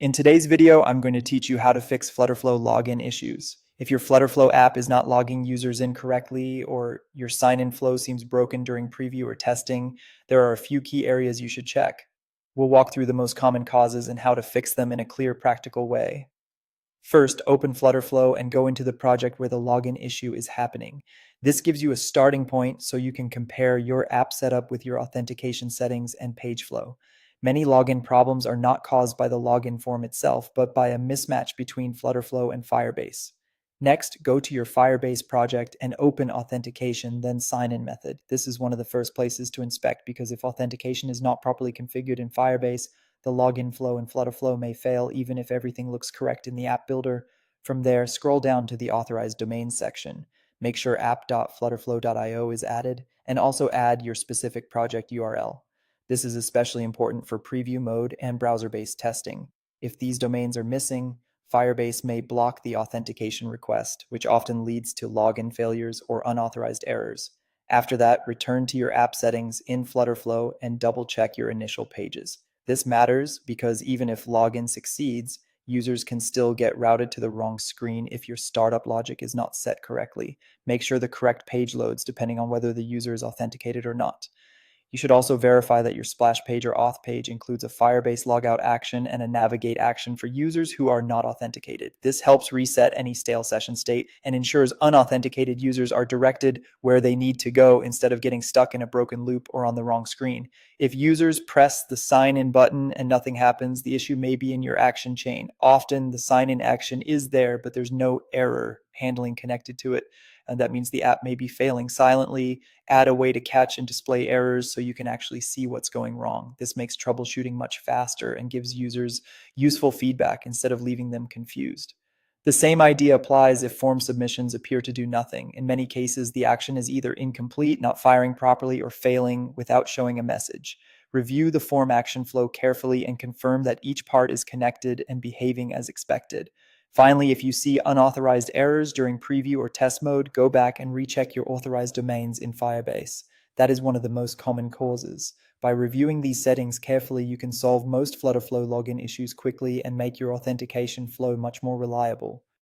In today's video, I'm going to teach you how to fix FlutterFlow login issues. If your FlutterFlow app is not logging users in correctly or your sign-in flow seems broken during preview or testing, there are a few key areas you should check. We'll walk through the most common causes and how to fix them in a clear, practical way. First, open FlutterFlow and go into the project where the login issue is happening. This gives you a starting point so you can compare your app setup with your authentication settings and page flow. Many login problems are not caused by the login form itself, but by a mismatch between FlutterFlow and Firebase. Next, go to your Firebase project and open authentication, then sign-in method. This is one of the first places to inspect because if authentication is not properly configured in Firebase, the login flow in FlutterFlow may fail even if everything looks correct in the app builder. From there, scroll down to the authorized domains section. Make sure app.flutterflow.io is added, and also add your specific project URL. This is especially important for preview mode and browser-based testing. If these domains are missing, Firebase may block the authentication request, which often leads to login failures or unauthorized errors. After that, return to your app settings in FlutterFlow and double-check your initial pages. This matters because even if login succeeds, users can still get routed to the wrong screen if your startup logic is not set correctly. Make sure the correct page loads depending on whether the user is authenticated or not. You should also verify that your splash page or auth page includes a Firebase logout action and a navigate action for users who are not authenticated. This helps reset any stale session state and ensures unauthenticated users are directed where they need to go instead of getting stuck in a broken loop or on the wrong screen. If users press the sign in button and nothing happens, the issue may be in your action chain. Often the sign in action is there, but there's no error handling connected to it. And that means the app may be failing silently. Add a way to catch and display errors so you can actually see what's going wrong. This makes troubleshooting much faster and gives users useful feedback instead of leaving them confused. The same idea applies if form submissions appear to do nothing. In many cases, the action is either incomplete, not firing properly, or failing without showing a message. Review the form action flow carefully and confirm that each part is connected and behaving as expected. Finally, if you see unauthorized errors during preview or test mode, go back and recheck your authorized domains in Firebase. That is one of the most common causes. By reviewing these settings carefully, you can solve most FlutterFlow login issues quickly and make your authentication flow much more reliable.